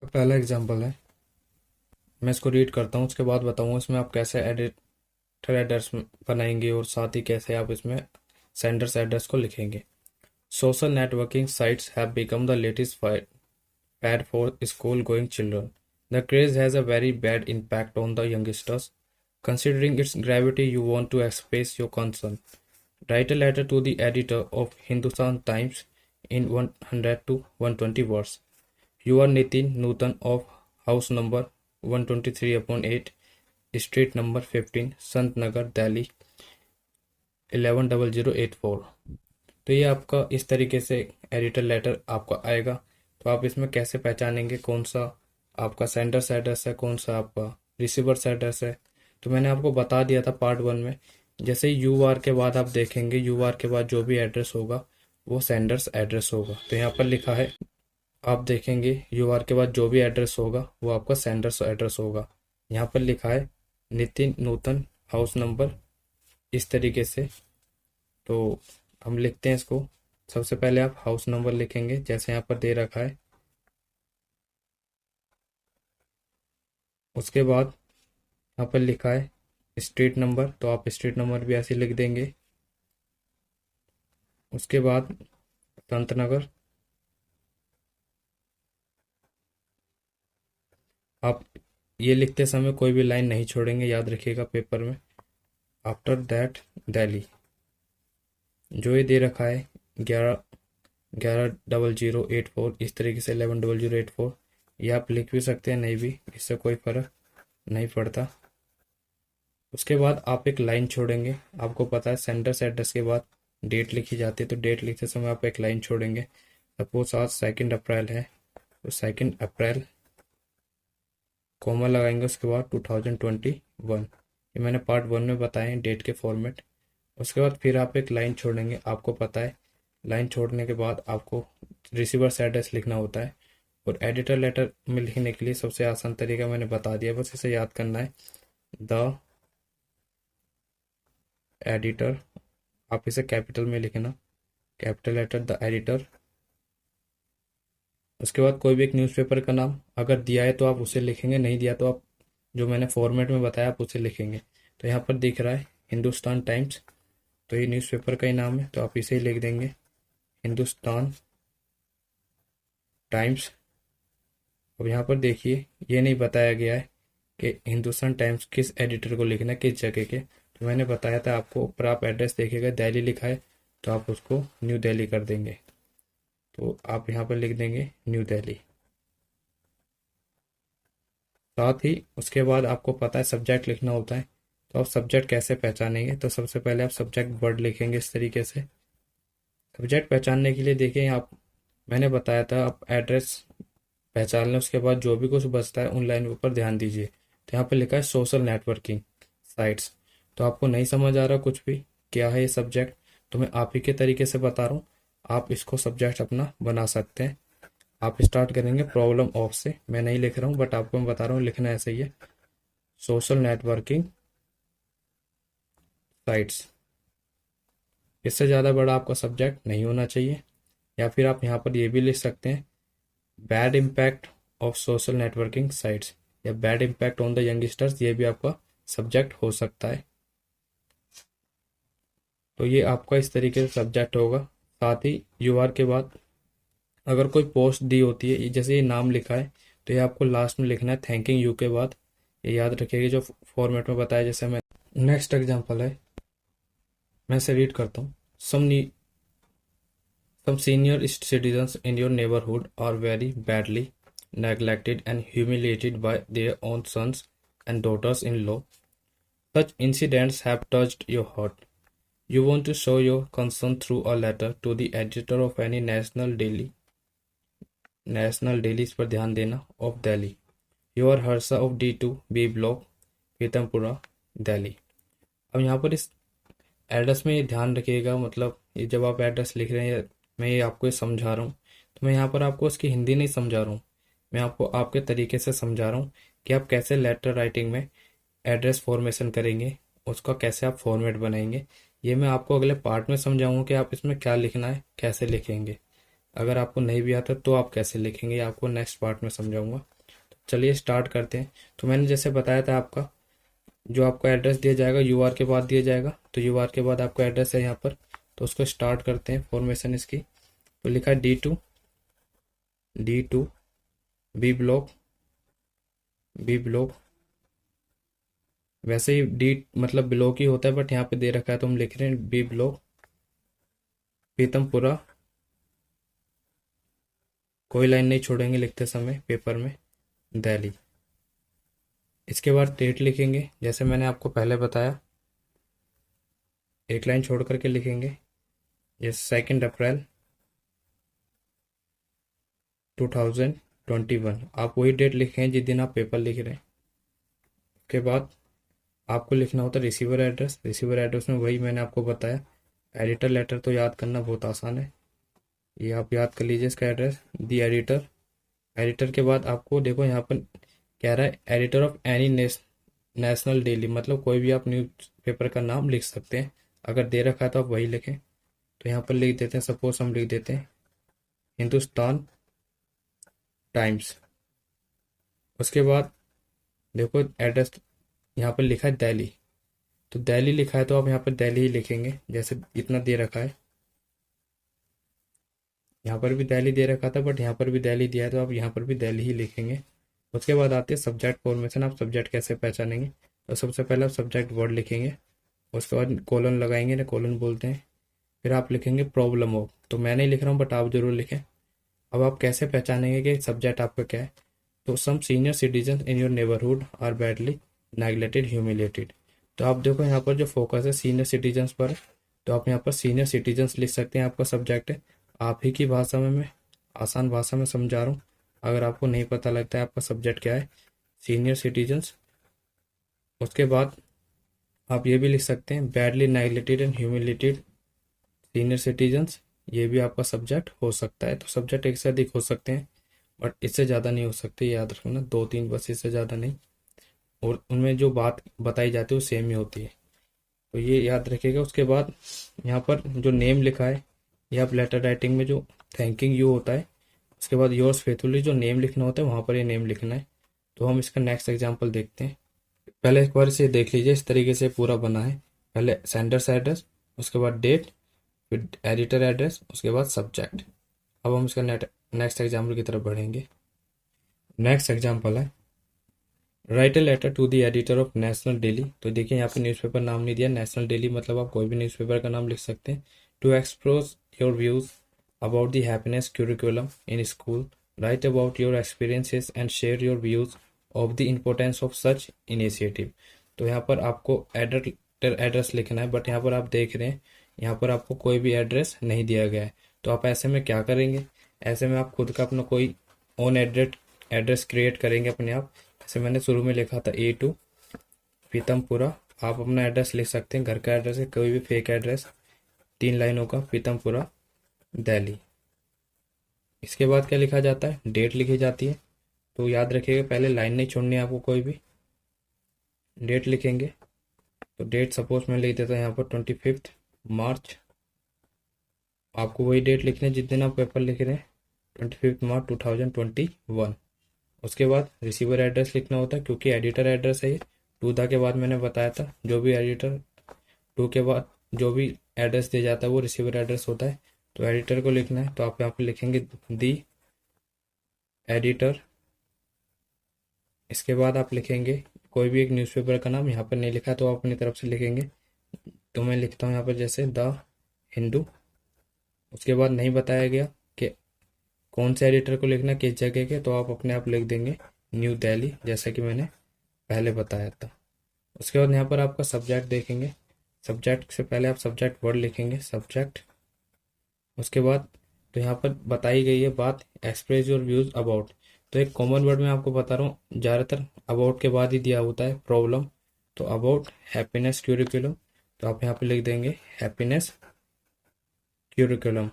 पहला एग्जांपल है, मैं इसको रीड करता हूँ, उसके बाद बताऊँगा इसमें आप कैसे एडिटर एड्रेस बनाएंगे और साथ ही कैसे आप इसमें सेंडर्स एड्रेस को लिखेंगे। Social networking sites have become the latest fad for school-going children. The craze has a very bad impact on the youngsters. Considering its gravity, you want to express your concern. Write a letter to the editor of Hindustan Times in 100 to 120 words. You are Nitin Nutan of house number 123/8, street number 15, Sant Nagar, Delhi 110084। तो ये आपका इस तरीके से editor letter आपका आएगा। तो आप इसमें कैसे पहचानेंगे कौन सा आपका सेंडर्स एड्रेस है, कौन सा आपका रिसीवर्स एड्रेस है। तो मैंने आपको बता दिया था पार्ट 1 में। जैसे यू आर के बाद आप देखेंगे, यू आर के बाद जो भी एड्रेस होगा वो सेंडर्स एड्रेस होगा। तो यहाँ पर लिखा है, आप देखेंगे यू आर के बाद जो भी एड्रेस होगा वो आपका सेंडर्स एड्रेस होगा। यहाँ पर लिखा है नितिन नूतन हाउस नंबर, इस तरीके से। तो हम लिखते हैं इसको। सबसे पहले आप हाउस नंबर लिखेंगे जैसे यहाँ पर दे रखा है। उसके बाद यहाँ पर लिखा है स्ट्रीट नंबर, तो आप स्ट्रीट नंबर भी ऐसे लिख देंगे। उसके बाद संत नगर। आप ये लिखते समय कोई भी लाइन नहीं छोड़ेंगे, याद रखिएगा पेपर में। आफ्टर दैट दिल्ली, जो ये दे रखा है 110084, इस तरीके से 110084, ये आप लिख भी सकते हैं, नहीं भी, इससे कोई फर्क नहीं पड़ता। उसके बाद आप एक लाइन छोड़ेंगे। आपको पता है सेंडर्स एड्रेस के बाद डेट लिखी जाती है, तो डेट लिखते समय आप एक लाइन छोड़ेंगे। सपोज आज 2 अप्रैल है, तो 2 अप्रैल कॉमा लगाएंगे, उसके बाद 2021। ये मैंने पार्ट 1 में बताए डेट के फॉर्मेट। उसके बाद फिर आप एक लाइन छोड़ेंगे। आपको पता है लाइन छोड़ने के बाद आपको रिसीवर्स एड्रेस लिखना होता है। और एडिटर लेटर में लिखने के लिए सबसे आसान तरीका मैंने बता दिया, बस इसे याद करना है। द एडिटर, आप इसे कैपिटल में लिखना, कैपिटल लेटर द एडिटर। उसके बाद कोई भी एक न्यूज़पेपर का नाम अगर दिया है तो आप उसे लिखेंगे, नहीं दिया तो आप जो मैंने फॉर्मेट में बताया आप उसे लिखेंगे। तो यहाँ पर दिख रहा है हिंदुस्तान टाइम्स, तो ये न्यूज़पेपर का ही नाम है, तो आप इसे ही लिख देंगे हिंदुस्तान टाइम्स। अब यहाँ पर देखिए ये नहीं बताया गया है कि हिंदुस्तान टाइम्स किस एडिटर को लिखना है, किस जगह के। तो मैंने बताया था आपको, ऊपर आप एड्रेस देखिएगा दिल्ली लिखा है तो आप उसको न्यू दिल्ली कर देंगे। तो आप यहाँ पर लिख देंगे न्यू दिल्ली। साथ ही उसके बाद आपको पता है सब्जेक्ट लिखना होता है। तो आप सब्जेक्ट कैसे पहचानेंगे, तो सबसे पहले आप सब्जेक्ट वर्ड लिखेंगे इस तरीके से। सब्जेक्ट पहचानने के लिए देखिए आप, मैंने बताया था आप एड्रेस पहचान लें, उसके बाद जो भी कुछ बचता है उन लाइन के ऊपर ध्यान दीजिए। तो यहाँ पर लिखा है सोशल नेटवर्किंग साइट्स। तो आपको नहीं समझ आ रहा कुछ भी क्या है ये सब्जेक्ट, तो मैं आप ही के तरीके से बता रहा हूँ, आप इसको सब्जेक्ट अपना बना सकते हैं। आप स्टार्ट करेंगे प्रॉब्लम ऑफ से, मैं नहीं लिख रहा हूँ बट आपको मैं बता रहा हूँ, लिखना ऐसे ही है, सोशल नेटवर्किंग साइट्स। इससे ज़्यादा बड़ा आपका सब्जेक्ट नहीं होना चाहिए। या फिर आप यहाँ पर ये भी लिख सकते हैं bad impact of social networking sites, या bad impact on the youngsters, ये भी आपका सब्जेक्ट हो सकता है। तो ये आपका इस तरीके से सब्जेक्ट होगा। साथ ही यूआर के बाद अगर कोई पोस्ट दी होती है, जैसे ये नाम लिखा है, तो ये आपको लास्ट में लिखना है थैंकिंग यू के बाद। ये याद रखिएगा जो फॉर्मेट में बताया। जैसे मैं नेक्स्ट एग्जांपल है, मैं इसे रीड करता हूँ। Some senior citizens in your neighborhood are very badly neglected and humiliated by their own sons and daughters-in-law. Such incidents have touched your heart. You want to show your concern through a letter to the editor of any national dailies पर ध्यान देना of Delhi. You are Harsha of D2 B Block, Pitampura, Delhi. अब यहाँ पर इस address में ये ध्यान रखिएगा, मतलब ये जब आप एड्रेस लिख रहे हैं, मैं ये आपको ये समझा रहा हूँ, तो मैं यहाँ पर आपको इसकी हिंदी नहीं समझा रहा हूँ, मैं आपको आपके तरीके से समझा रहा हूँ कि आप कैसे लेटर राइटिंग में एड्रेस फॉर्मेशन करेंगे, उसका कैसे आप फॉर्मेट बनाएंगे। ये मैं आपको अगले पार्ट में समझाऊंगा कि आप इसमें क्या लिखना है, कैसे लिखेंगे। अगर आपको नहीं भी आता तो आप कैसे लिखेंगे, आपको नेक्स्ट पार्ट में समझाऊंगा। चलिए स्टार्ट करते हैं। तो मैंने जैसे बताया था, आपका जो आपको एड्रेस दिया जाएगा यूआर के बाद दिया जाएगा, तो यूआर के बाद आपका एड्रेस है यहाँ पर। तो उसको स्टार्ट करते हैं फॉर्मेशन इसकी। तो लिखा है डी टू बी ब्लॉक। वैसे ही डी मतलब ब्लॉक ही होता है, बट यहाँ पे दे रखा है तो हम लिख रहे हैं बी ब्लॉक पीतमपुरा। कोई लाइन नहीं छोड़ेंगे लिखते समय पेपर में, दिल्ली। इसके बाद डेट लिखेंगे, जैसे मैंने आपको पहले बताया, एक लाइन छोड़ करके लिखेंगे। ये 2 अप्रैल 2021। आप वही डेट लिखें जिस दिन आप पेपर लिख रहे हैं। उसके बाद आपको लिखना होता है रिसीवर एड्रेस। रिसीवर एड्रेस में वही मैंने आपको बताया। एडिटर लेटर तो याद करना बहुत आसान है, ये आप याद कर लीजिए इसका एड्रेस। दी एडिटर। एडिटर के बाद आपको देखो यहाँ पर कह रहा है editor of any national daily, मतलब कोई भी आप न्यूज़ पेपर का नाम लिख सकते हैं। अगर दे रखा है तो आप वही लिखें। तो यहाँ पर लिख देते हैं, सपोज हम लिख देते हैं हिंदुस्तान टाइम्स। उसके बाद देखो एड्रेस यहाँ पर लिखा है दिल्ली, तो दिल्ली लिखा है तो आप यहाँ पर दिल्ली ही लिखेंगे, जैसे इतना दे रखा है। यहाँ पर भी दिल्ली दे रखा था, बट यहाँ पर भी दिल्ली दिया है तो आप यहाँ पर भी दिल्ली ही लिखेंगे। उसके बाद आते हैं सब्जेक्ट फॉर्मेशन। आप सब्जेक्ट कैसे पहचानेंगे? तो सबसे पहले आप सब्जेक्ट वर्ड लिखेंगे, उसके बाद कॉलन लगाएंगे ना, कॉलन बोलते हैं। फिर आप लिखेंगे प्रॉब्लम ऑफ। तो मैं नहीं लिख रहा हूँ, बट आप जरूर लिखें। अब आप कैसे पहचानेंगे कि सब्जेक्ट आपका क्या है? तो some senior citizen in your neighbourhood are badly neglected humiliated. तो आप देखो यहाँ पर जो फोकस है सीनियर सिटीजन्स पर है, तो आप यहाँ पर सीनियर सिटीजन्स लिख सकते हैं। आपका सब्जेक्ट है, आप ही की भाषा में मैं आसान भाषा में समझा रहा हूँ। अगर आपको नहीं पता लगता है आपका सब्जेक्ट क्या है, सीनियर सिटीजन्स। उसके बाद आप ये भी लिख सकते हैं badly neglected and humiliated senior citizens, ये भी आपका सब्जेक्ट हो सकता है। तो सब्जेक्ट एक से अधिक हो सकते हैं, बट इससे ज़्यादा नहीं हो सकते, याद रखना। 2-3 बस, इससे ज़्यादा नहीं। और उनमें जो बात बताई जाती है वो सेम ही होती है, तो ये याद रखिएगा। उसके बाद यहाँ पर जो नेम लिखा है, ये आप लेटर राइटिंग में जो थैंकिंग यू होता है, उसके बाद योर्स फेथफुली जो नेम लिखना होता है वहाँ पर ये नेम लिखना है। तो हम इसका नेक्स्ट एग्जाम्पल देखते हैं। पहले एक बार इसे देख लीजिए, इस तरीके से पूरा बना है। पहले सेंडर्स एड्रेस, उसके बाद डेट, फिर एडिटर एड्रेस, उसके बाद सब्जेक्ट। अब हम इसका नेक्स्ट एग्जाम्पल की तरफ बढ़ेंगे। नेक्स्ट एग्जाम्पल है write a letter to the editor of national daily. तो देखिए यहाँ पे न्यूज़पेपर नाम नहीं दिया, नेशनल डेली मतलब आप कोई भी न्यूज़पेपर का नाम लिख सकते हैं। To express your views about the happiness curriculum in school, write about your experiences and share your views of the importance of such initiative. तो यहाँ पर आपको एडिटर एड्रेस लिखना है, बट यहाँ पर आप देख रहे हैं यहाँ पर आपको कोई भी एड्रेस नहीं दिया गया है। तो आप ऐसे में क्या करेंगे? ऐसे में आप खुद का अपना कोई ओन एड्रेस क्रिएट करेंगे अपने आप। जैसे मैंने शुरू में लिखा था A2 पीतमपुरा, आप अपना एड्रेस लिख सकते हैं, घर का एड्रेस है, कोई भी फेक एड्रेस, 3 लाइनों का, पीतमपुरा दिल्ली। इसके बाद क्या लिखा जाता है? डेट लिखी जाती है। तो याद रखिएगा पहले लाइन नहीं छोड़नी है आपको कोई भी, डेट लिखेंगे। तो डेट सपोज मैं लिख देता हूँ यहाँ पर 25 मार्च। आपको वही डेट लिखना है जिस दिन आप पेपर लिख रहे हैं, 25 मार्च 2021। उसके बाद रिसीवर एड्रेस लिखना होता है, क्योंकि एडिटर एड्रेस है ये। टू द के बाद मैंने बताया था जो भी एडिटर टू के बाद जो भी एड्रेस दिया जाता है वो रिसीवर एड्रेस होता है। तो एडिटर को लिखना है, तो आप यहाँ पे लिखेंगे दी एडिटर। इसके बाद आप लिखेंगे कोई भी एक न्यूज़पेपर का नाम, यहाँ पर नहीं लिखा तो आप अपनी तरफ से लिखेंगे। तो मैं लिखता हूँ यहाँ पर जैसे द हिंदू। उसके बाद नहीं बताया गया कि कौन से एडिटर को लिखना किस जगह के, तो आप अपने आप लिख देंगे न्यू दिल्ली, जैसा कि मैंने पहले बताया था। उसके बाद यहाँ पर आपका सब्जेक्ट देखेंगे। सब्जेक्ट से पहले आप सब्जेक्ट वर्ड लिखेंगे, सब्जेक्ट। उसके बाद तो यहाँ पर बताई गई है बात एक्सप्रेस योर व्यूज अबाउट। तो एक कॉमन वर्ड मैं आपको बता रहा हूँ, ज़्यादातर अबाउट के बाद ही दिया होता है प्रॉब्लम। तो अबाउट हैप्पीनेस क्यूरिकुलम, तो आप यहाँ पे लिख देंगे हैप्पीनेस क्यूरिकुलम।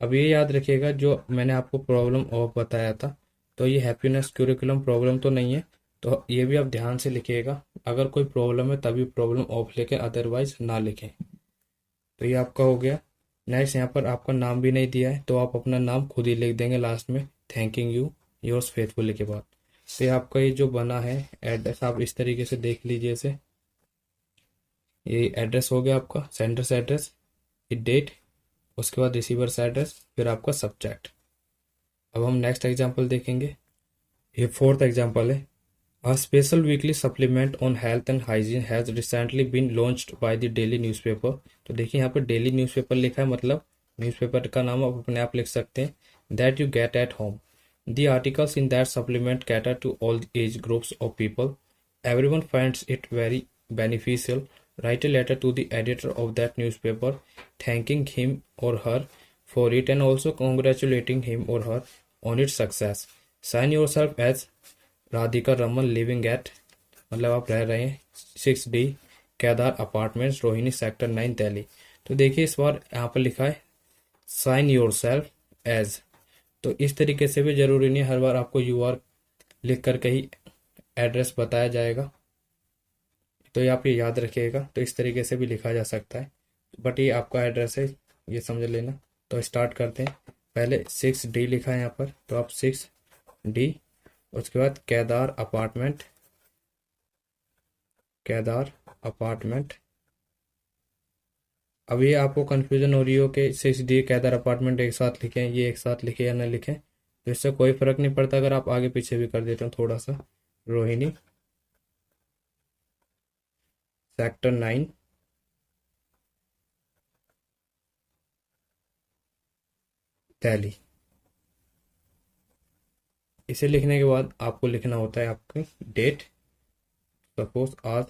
अब ये याद रखिएगा जो मैंने आपको प्रॉब्लम ऑफ बताया था, तो ये हैप्पीनेस क्यूरिकुलम प्रॉब्लम तो नहीं है। तो ये भी आप ध्यान से लिखिएगा, अगर कोई प्रॉब्लम है तभी प्रॉब्लम ऑफ लिखें, अदरवाइज ना लिखें। तो ये आपका हो गया। नेक्स्ट यहाँ पर आपका नाम भी नहीं दिया है, तो आप अपना नाम खुद ही लिख देंगे लास्ट में, थैंकिंग यू योर्स फेथफुली के बाद। तो ये आपका ये जो बना है एड्रेस, आप इस तरीके से देख लीजिए इसे। ये एड्रेस हो गया आपका सेंडर्स एड्रेस, ये डेट, उसके बाद रिसीवर्स एड्रेस, फिर आपका सब्जेक्ट। अब हम नेक्स्ट एग्जांपल देखेंगे। ये फोर्थ एग्जांपल है। A special weekly supplement on health and hygiene has recently been launched by the daily newspaper। तो देखिए यहाँ पर डेली न्यूज़पेपर लिखा है, मतलब न्यूज़पेपर का नाम आप अपने आप लिख सकते हैं। That you get at home। The articles in that supplement cater to all age groups of people। Everyone finds it very beneficial। Write a letter to the editor of that newspaper thanking him or her for it and also congratulating him or her on its success। Sign yourself as Radhika Raman living at, मतलब आप रह रहे हैं 6D Kedar apartments Rohini sector 9 Delhi. तो देखिए इस बार यहाँ पर लिखा है साइन योर सेल्फ एज। तो इस तरीके से भी जरूरी नहीं हर बार आपको यूआर लिख कर कहीं एड्रेस बताया जाएगा, तो ये आप ये याद रखिएगा। तो इस तरीके से भी लिखा जा सकता है, बट ये आपका एड्रेस है, ये समझ लेना। तो स्टार्ट करते हैं। पहले 6D लिखा है यहाँ पर, तो आप 6D, उसके बाद केदार अपार्टमेंट, केदार अपार्टमेंट। अभी आपको कंफ्यूजन हो रही हो कि 6D केदार अपार्टमेंट एक साथ लिखें, ये एक साथ लिखे या ना लिखें, तो इससे कोई फर्क नहीं पड़ता अगर आप आगे पीछे भी कर देते हो थोड़ा सा। रोहिणी सेक्टर 9 दिल्ली। इसे लिखने के बाद आपको लिखना होता है आपकी डेट। सपोज आज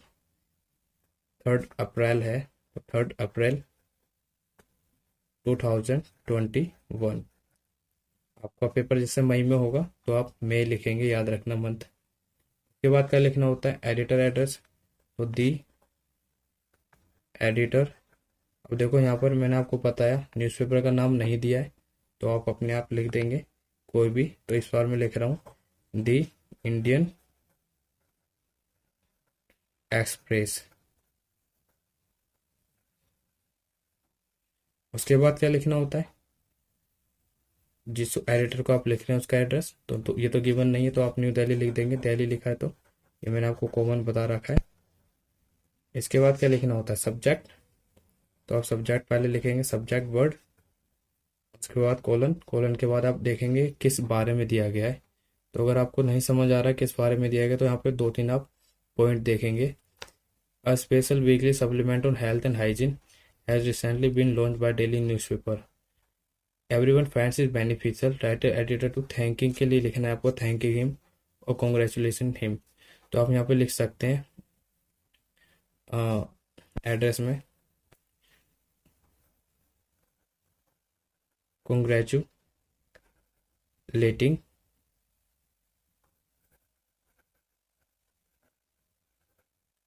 3 अप्रैल है, तो 3 अप्रैल 2021। आपका पेपर जैसे मई में होगा तो आप मई लिखेंगे, याद रखना मंथ। उसके बाद क्या लिखना होता है एडिटर एड्रेस, तो दी एडिटर। अब देखो यहाँ पर मैंने आपको बताया न्यूज़पेपर का नाम नहीं दिया है, तो आप अपने आप लिख देंगे कोई भी। तो इस बार मैं लिख रहा हूँ दी इंडियन एक्सप्रेस। उसके बाद क्या लिखना होता है, जिस एडिटर को आप लिख रहे हैं उसका एड्रेस। तो ये तो गिवन नहीं है, तो आप न्यू दिल्ली लिख देंगे, दिल्ली लिखा है तो ये मैंने आपको कॉमन बता रखा है। इसके बाद क्या लिखना होता है सब्जेक्ट, तो आप सब्जेक्ट पहले लिखेंगे सब्जेक्ट वर्ड, उसके बाद कोलन, कोलन के बाद आप देखेंगे किस बारे में दिया गया है। तो अगर आपको नहीं समझ आ रहा है किस बारे में दिया गया, तो यहाँ पे 2-3 आप पॉइंट देखेंगे। A special weekly supplement on health and hygiene has recently been launch by daily newspaper. Everyone finds it beneficial. Writer editor to thanking के लिए लिखना है आपको थैंकिंग हिम और कॉन्ग्रेचुलेशन हिम। तो आप यहाँ पे लिख सकते हैं एड्रेस में कॉन्ग्रेचुलेटिंग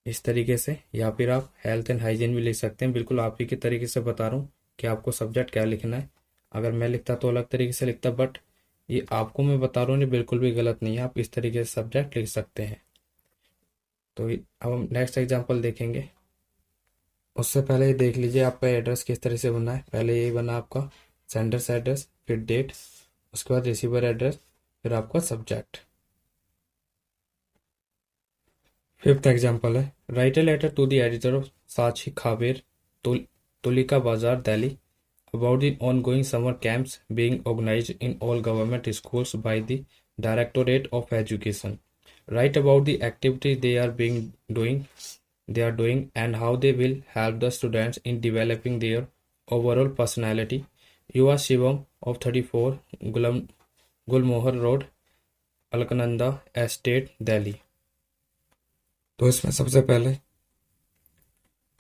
इस तरीके से, या फिर आप हेल्थ एंड हाइजीन भी लिख सकते हैं। बिल्कुल आप ही के तरीके से बता रहा हूँ कि आपको सब्जेक्ट क्या लिखना है। अगर मैं लिखता तो अलग तरीके से लिखता, बट ये आपको मैं बता रहा हूँ, ये बिल्कुल भी गलत नहीं है, आप इस तरीके से सब्जेक्ट लिख सकते हैं। तो अब हम नेक्स्ट एग्जांपल देखेंगे। उससे पहले ये देख लीजिए आपका एड्रेस किस तरह से बना है। पहले यही बना आपका सेंडर्स एड्रेस, फिर डेट, उसके बाद रिसीवर एड्रेस, फिर आपका सब्जेक्ट। फिफ्थ एग्जांपल है write a letter to the editor of Sachi Khabar Tulika बाजार Delhi about the ongoing summer camps being organized in all government schools by the Directorate of Education. Write about the activities they are doing and how they will help the students in developing their overall personality. You are Shivam of 34 Gulmohar Road, Alkananda Estate, Delhi। तो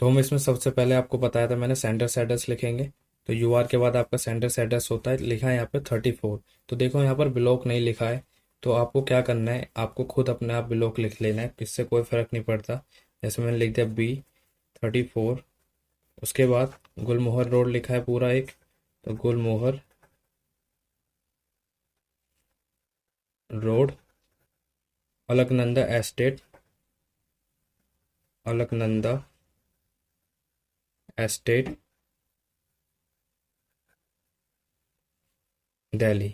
हम इसमें सबसे पहले आपको बताया था मैंने sender's address लिखेंगे। तो यूआर के बाद आपका सेंडर्स एड्रेस होता है, लिखा है यहाँ पे 34। तो देखो यहाँ पर ब्लॉक नहीं लिखा है, तो आपको क्या करना है, आपको खुद अपने आप ब्लॉक लिख लेना है, इससे कोई फर्क नहीं पड़ता। जैसे मैंने लिख दिया B34, उसके बाद गुलमोहर रोड लिखा है पूरा एक, तो Gulmohar road, Alaknanda estate, Alaknanda estate, Delhi.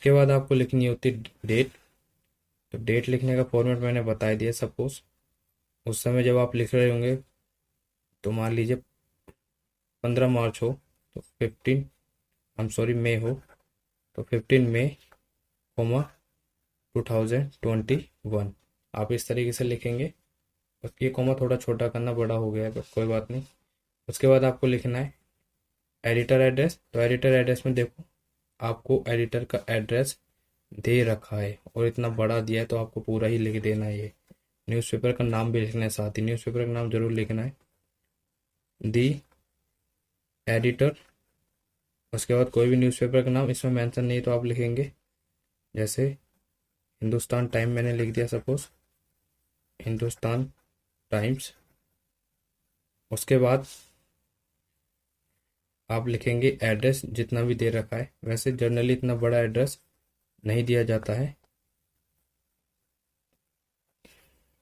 उसके बाद आपको लिखनी होती डेट। तो डेट लिखने का फॉर्मेट मैंने बता दिया। सपोज उस समय जब आप लिख रहे होंगे तो मान लीजिए 15 मार्च हो तो 15 मई हो तो 15 मई, 2021 आप इस तरीके से लिखेंगे। बस ये कॉमा थोड़ा छोटा करना, बड़ा हो गया है बट कोई बात नहीं। उसके बाद आपको लिखना है एडिटर एड्रेस। तो एडिटर एड्रेस में देखो आपको एडिटर का एड्रेस दे रखा है और इतना बड़ा दिया है तो आपको पूरा ही लिख देना है। ये न्यूज़पेपर का नाम भी लिखना है, साथ ही न्यूज़पेपर का नाम जरूर लिखना है, दी एडिटर। उसके बाद कोई भी न्यूज़पेपर का नाम इसमें मेंशन नहीं तो आप लिखेंगे जैसे हिंदुस्तान टाइम मैंने लिख दिया, सपोज हिंदुस्तान टाइम्स। उसके बाद आप लिखेंगे एड्रेस जितना भी दे रखा है। वैसे जनरली इतना बड़ा एड्रेस नहीं दिया जाता है।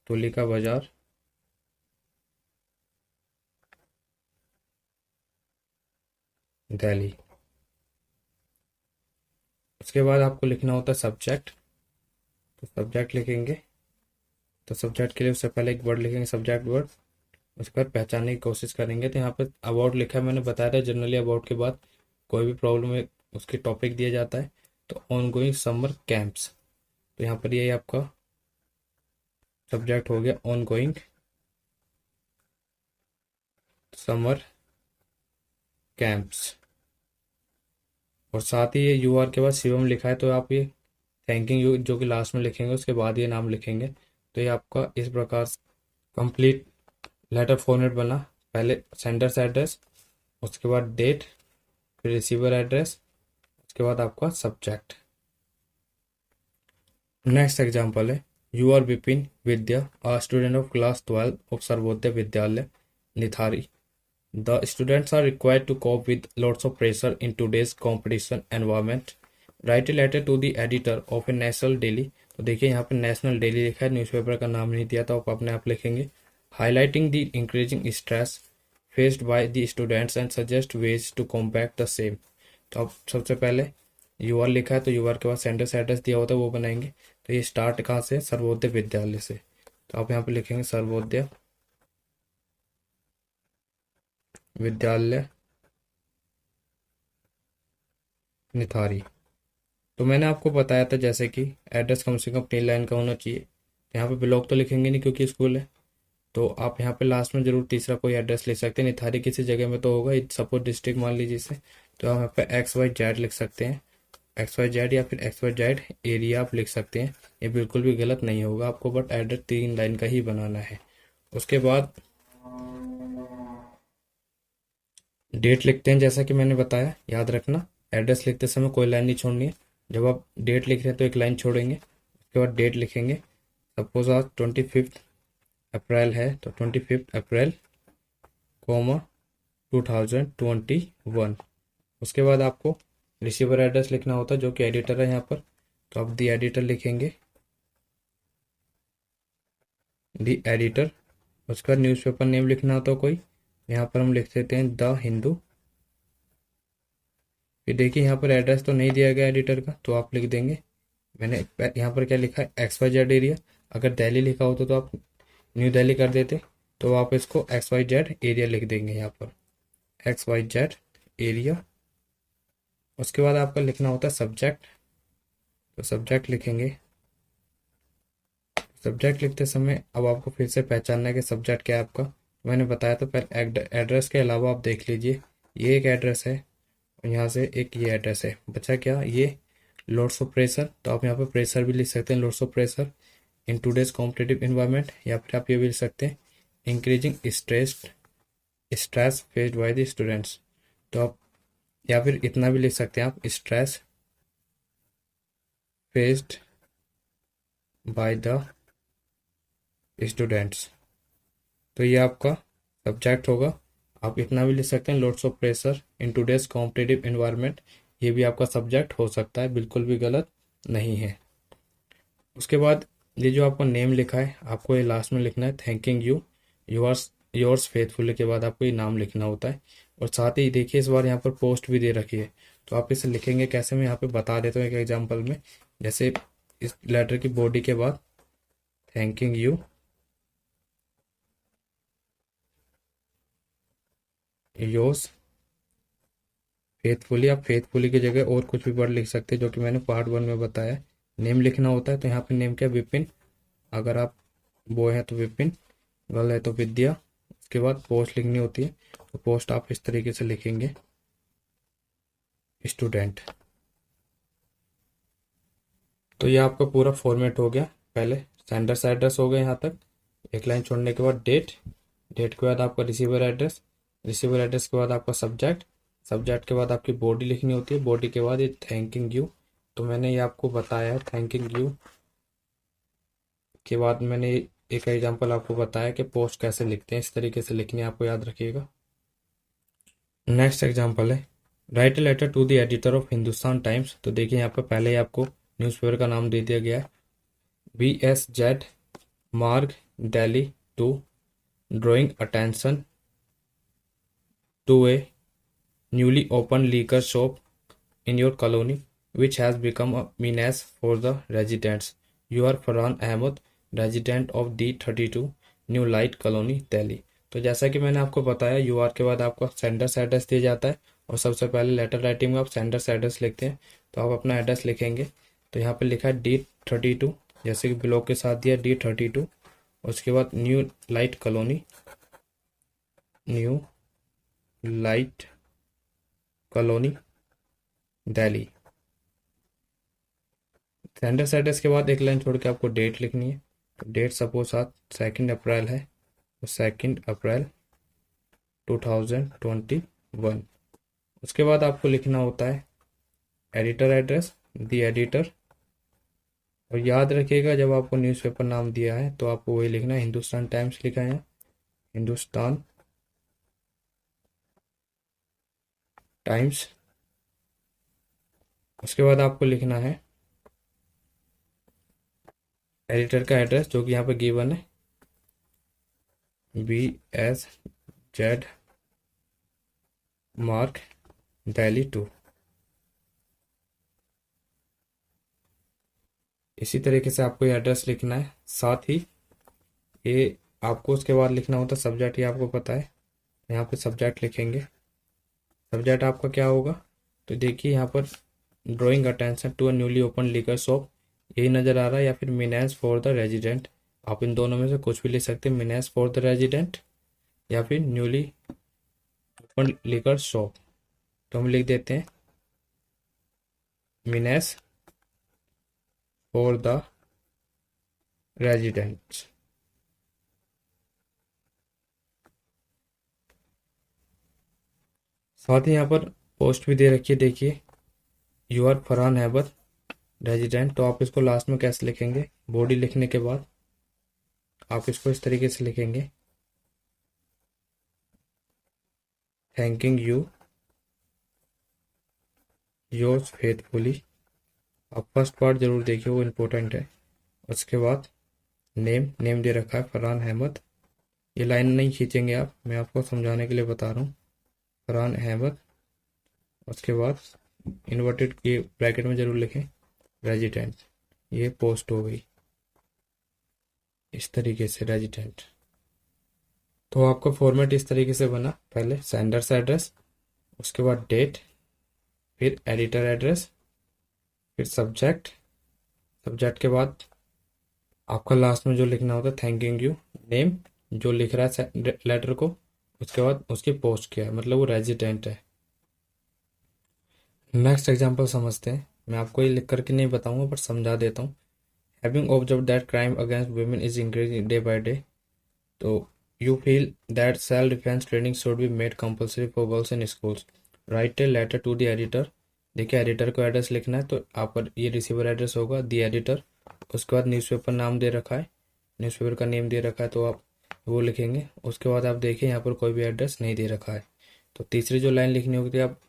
तुलिका बाजार, दिल्ली। उसके बाद आपको लिखना होता है सब्जेक्ट। तो सब्जेक्ट लिखेंगे तो सब्जेक्ट के लिए उससे पहले एक वर्ड लिखेंगे, सब्जेक्ट वर्ड। उसके बाद पहचानने की कोशिश करेंगे। तो यहाँ पर अबाउट लिखा है, मैंने बताया था जनरली अबाउट के बाद कोई भी प्रॉब्लम है उसके टॉपिक दिया जाता है। तो ऑन गोइंग समर कैंप्स, तो यहाँ पर ये आपका सब्जेक्ट हो गया ऑन गोइंग समर कैंप्स। और साथ ही ये यू आर के बाद शिवम लिखा है तो आप ये थैंकिंग यू जो कि लास्ट में लिखेंगे उसके बाद ये नाम लिखेंगे। तो ये आपका इस प्रकार कंप्लीट लेटर फॉर्मेट बना। पहले सेंडर्स एड्रेस, उसके बाद डेट, फिर रिसीवर एड्रेस, उसके बाद आपका सब्जेक्ट। नेक्स्ट एग्जांपल है you are Vipin Vidya, a student of class 12 of Sarvodaya Vidyalaya Nithari. The students are required to cope with lots of pressure in today's competition environment. Write a letter to the editor of a national daily. तो देखिए यहाँ पे national daily लिखा है, newspaper का नाम नहीं दिया तो आप अपने आप लिखेंगे। Highlighting the increasing stress faced by the students and suggest ways to combat the same. तो अब सबसे पहले यू आर लिखा है तो यू आर के बाद सेंडर्स एड्रेस दिया होता है वो बनाएंगे। तो ये स्टार्ट कहाँ से, सर्वोदय विद्यालय से। तो आप यहाँ पे लिखेंगे सर्वोदय विद्यालय निथारी। तो मैंने आपको बताया था जैसे कि एड्रेस कम से कम 3 लाइन का होना चाहिए। यहाँ पे ब्लॉक तो लिखेंगे नहीं क्योंकि स्कूल है, तो आप यहाँ पे लास्ट में जरूर तीसरा कोई एड्रेस लिख सकते हैं। निथारी किसी जगह में तो होगा, सपोज डिस्ट्रिक्ट मान लीजिए इसे, तो आप यहाँ पे XYZ लिख सकते हैं, XYZ या फिर XYZ एरिया आप लिख सकते हैं। ये बिल्कुल भी गलत नहीं होगा आपको, बट एड्रेस 3 लाइन का ही बनाना है। उसके बाद डेट लिखते हैं जैसा कि मैंने बताया, याद रखना एड्रेस लिखते समय कोई लाइन नहीं छोड़नी है। जब आप डेट लिख रहे हैं तो एक लाइन छोड़ेंगे, उसके बाद डेट लिखेंगे। सपोज आज 25 अप्रैल है तो 25 अप्रैल, 2021। उसके बाद आपको रिसीवर एड्रेस लिखना होता है जो कि एडिटर है यहाँ पर, तो आप दी एडिटर लिखेंगे, दी एडिटर। उसके बाद न्यूज़पेपर नेम लिखना होता है कोई, यहाँ पर हम लिख देते हैं द हिंदू। फिर देखिए यहाँ पर एड्रेस तो नहीं दिया गया एडिटर का तो आप लिख देंगे, मैंने यहाँ पर क्या लिखा है XYZ एरिया। अगर दिल्ली लिखा होता तो आप न्यू दिल्ली कर देते, तो आप इसको XYZ एरिया लिख देंगे यहाँ पर, XYZ एरिया। उसके बाद आपका लिखना होता है सब्जेक्ट। तो सब्जेक्ट लिखेंगे। सब्जेक्ट लिखते समय अब आपको फिर से पहचानना है कि सब्जेक्ट क्या है आपका। मैंने बताया तो पहले एड्रेस के अलावा आप देख लीजिए, ये एक एड्रेस है और यहाँ से एक ये एड्रेस है। बचा क्या, ये लोड्स ऑफ प्रेशर। तो आप यहाँ पे प्रेशर भी लिख सकते हैं, loads of pressure in today's competitive environment, या फिर आप ये भी लिख सकते हैं increasing stress faced by the students. तो आप या फिर इतना भी लिख सकते हैं आप, stress faced by the students. तो ये आपका सब्जेक्ट होगा। आप इतना भी लिख सकते हैं, loads of pressure in today's competitive environment, ये भी आपका सब्जेक्ट हो सकता है, बिल्कुल भी गलत नहीं है। उसके बाद ये जो आपको नेम लिखा है आपको ये लास्ट में लिखना है, थैंकिंग यू योर्स फेथफुल के बाद आपको ये नाम लिखना होता है। और साथ ही देखिए इस बार यहाँ पर पोस्ट भी दे रखी है, तो आप इसे लिखेंगे कैसे, मैं यहाँ पे बता देता हूँ एक एग्जांपल में। जैसे इस लेटर की बॉडी के बाद थैंकिंग यू योर्स फेथफुली, आप फेथफुली की जगह और कुछ भी वर्ड लिख सकते हैं जो कि मैंने पार्ट 1 में बताया। नेम लिखना होता है तो यहाँ पे नेम क्या है, विपिन। अगर आप बॉय है तो विपिन, गर्ल है तो विद्या। उसके बाद पोस्ट लिखनी होती है, तो पोस्ट आप इस तरीके से लिखेंगे, स्टूडेंट। तो ये आपका पूरा फॉर्मेट हो गया। पहले सेंडर्स एड्रेस हो गया यहाँ तक, एक लाइन छोड़ने के बाद डेट, डेट के बाद आपका रिसीवर एड्रेस, रिसीवर एड्रेस के बाद आपका सब्जेक्ट, सब्जेक्ट के बाद आपकी बॉडी लिखनी होती है, बॉडी के बाद ये थैंकिंग यू। तो मैंने ये आपको बताया है, थैंकिंग यू के बाद मैंने एक एग्जांपल आपको बताया कि पोस्ट कैसे लिखते हैं, इस तरीके से लिखनी है, आपको याद रखिएगा। नेक्स्ट एग्जांपल है, write a letter to the editor of Hindustan Times. तो देखिए यहाँ पर पहले ही आपको न्यूज़पेपर का नाम दे दिया गया है, BSZ Marg Delhi to drawing attention to a newly opened liquor shop in your colony which has become a menace for the residents. You are Farhan Ahmed, resident of D32 New Light Colony, Delhi. तो जैसा कि मैंने आपको बताया, यूआर के बाद आपका sender's address दिया जाता है और सबसे पहले लेटर राइटिंग में आप सेंडर्स एड्रेस लिखते हैं। तो आप अपना एड्रेस लिखेंगे, तो यहाँ पे लिखा है D32, जैसे कि ब्लॉक के साथ दिया D32। उसके बाद new light colony, new light colony Delhi. Sender's address के बाद एक लाइन छोड़ के आपको डेट लिखनी है। तो डेट सपोज आज 2 अप्रैल है, तो 2 अप्रैल 2021। उसके बाद आपको लिखना होता है एडिटर एड्रेस, दी एडिटर। और याद रखिएगा जब आपको न्यूज़पेपर नाम दिया है तो आपको वही लिखना है, हिंदुस्तान टाइम्स लिखा है, हिंदुस्तान टाइम्स। उसके बाद आपको लिखना है एडिटर का एड्रेस जो कि यहाँ पे गिवन है, BSZ मार्ग दिल्ली टू। इसी तरीके से आपको ये एड्रेस लिखना है। साथ ही ये आपको उसके बाद लिखना होता है सब्जेक्ट, ये आपको पता है, यहाँ पे सब्जेक्ट लिखेंगे। सब्जेक्ट आपका क्या होगा, तो देखिए यहाँ पर drawing attention to a newly open liquor shop, यही नज़र आ रहा है, या फिर मीनेस फॉर द रेजिडेंट। आप इन दोनों में से कुछ भी लिख सकते हैं, मीनेस फॉर द रेजिडेंट या फिर न्यूली ओपन लिकर शॉप। तो हम लिख देते हैं मीनेस फॉर द रेजिडेंट्स। साथ ही यहाँ पर पोस्ट भी दे रखी है, देखिए यू आर फरहान हैबर रेजिडेंट। तो आप इसको लास्ट में कैसे लिखेंगे, बॉडी लिखने के बाद आप इसको इस तरीके से लिखेंगे, थैंकिंग यू योर्स फेथफुली। आप फर्स्ट पार्ट जरूर देखिए, वो इम्पोर्टेंट है। उसके बाद नेम, नेम दे रखा है फरहान अहमद। ये लाइन नहीं खींचेंगे आप, मैं आपको समझाने के लिए बता रहा हूँ, फरहान अहमद। उसके बाद इन्वर्टेड ये ब्रैकेट में जरूर लिखें रेजिडेंट। ये पोस्ट हो गई इस तरीके से रेजिडेंट। तो आपका फॉर्मेट इस तरीके से बना, पहले सेंडर्स एड्रेस, उसके बाद डेट, फिर एडिटर एड्रेस, फिर सब्जेक्ट, सब्जेक्ट के बाद आपका लास्ट में जो लिखना होता है थैंकिंग यू, नेम जो लिख रहा है लेटर को, उसके बाद उसकी पोस्ट क्या है, मतलब वो रेजिडेंट है। नेक्स्ट एग्जांपल समझते हैं, मैं आपको ये लिख करके नहीं बताऊंगा पर समझा देता हूँ। Having observe that crime against women is increasing day by day, तो you feel that self defence training should be made compulsory for girls in schools. Write a letter to the editor. देखिए editor को address लिखना है, तो आप पर ये receiver address होगा द एडिटर। उसके बाद न्यूज़पेपर नाम दे रखा है, न्यूज़पेपर का नेम दे रखा है, तो आप वो लिखेंगे। उसके बाद आप देखिए यहाँ पर कोई भी एड्रेस नहीं दे रखा है, तो तीसरी जो लाइन लिखनी होगी आप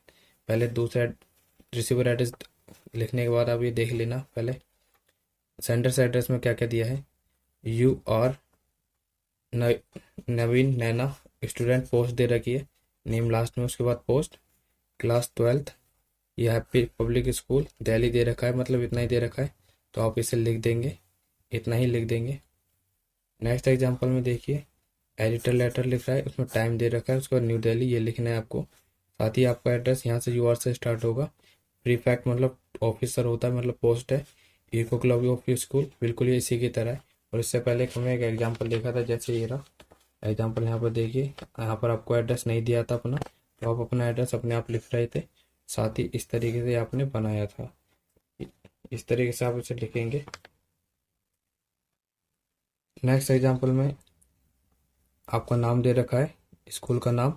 पहले दूसरा रिसीवर एड्रेस लिखने के बाद आप ये देख लेना, पहले सेंडर्स एड्रेस में क्या क्या दिया है, you are Naveen Naina student, post दे रखी है, नेम लास्ट में, उसके बाद पोस्ट, क्लास 12th ये हैप्पी पब्लिक स्कूल दिल्ली दे रखा है, मतलब इतना ही दे रखा है, तो आप इसे लिख देंगे, इतना ही लिख देंगे। नेक्स्ट एग्जांपल में देखिए, एडिटर लेटर लिख रहा है, उसमें टाइम दे रखा है, उसके बाद न्यू दिल्ली ये लिखना है आपको। साथ ही आपका एड्रेस यहाँ से यूआर से स्टार्ट होगा। प्रीफेक्ट मतलब ऑफिसर होता है, मतलब पोस्ट है। इको क्लब ऑफ स्कूल बिल्कुल ये इसी की तरह है। और इससे पहले हमें एक एग्जाम्पल देखा था, जैसे ये रहा एग्जाम्पल। यहाँ पर देखिए, यहाँ पर आपको एड्रेस नहीं दिया था अपना, तो आप अपना एड्रेस अपने आप लिख रहे थे। साथ ही इस तरीके से आपने बनाया था, इस तरीके से आप इसे लिखेंगे। नेक्स्ट एग्जाम्पल में आपका नाम दे रखा है, स्कूल का नाम।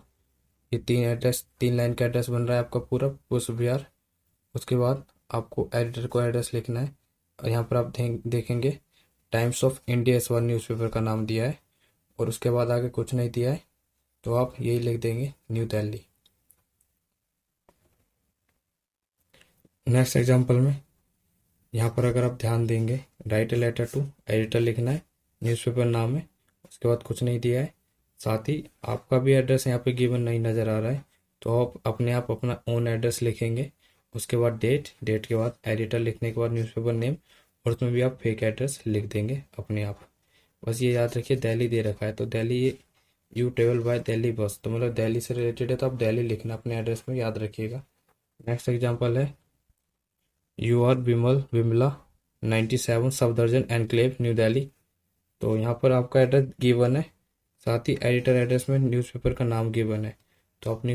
ये 3 लाइन का एड्रेस बन रहा है आपका पूरा, पुष्प विहार। उसके बाद आपको एडिटर को एड्रेस लिखना है, और यहाँ पर आप देखेंगे टाइम्स ऑफ इंडिया इस बार न्यूज़पेपर का नाम दिया है, और उसके बाद आगे कुछ नहीं दिया है, तो आप यही लिख देंगे, न्यू दिल्ली। नेक्स्ट एग्जाम्पल में यहाँ पर अगर आप ध्यान देंगे, write a letter to editor लिखना है, न्यूज़पेपर नाम है, उसके बाद कुछ नहीं दिया है। साथ ही आपका भी एड्रेस यहाँ पे गिवन नहीं नज़र आ रहा है, तो आप अपना ओन एड्रेस लिखेंगे। उसके बाद डेट के बाद एडिटर लिखने के बाद न्यूज़पेपर नेम, और उसमें भी आप फेक एड्रेस लिख देंगे अपने आप। बस ये याद रखिए, दिल्ली दे रखा है तो दिल्ली, ये यू ट्रेवल बाय दिल्ली बस, तो मतलब दिल्ली से रिलेटेड है, तो आप दिल्ली लिखना अपने एड्रेस में, याद रखिएगा। नेक्स्ट एग्जाम्पल है, you are Vimla 97 Safdarjung enclave new Delhi. तो यहाँ पर आपका एड्रेस गिवन है, साथ ही एडिटर एड्रेस में न्यूज़पेपर का नाम गिवन है, तो अपनी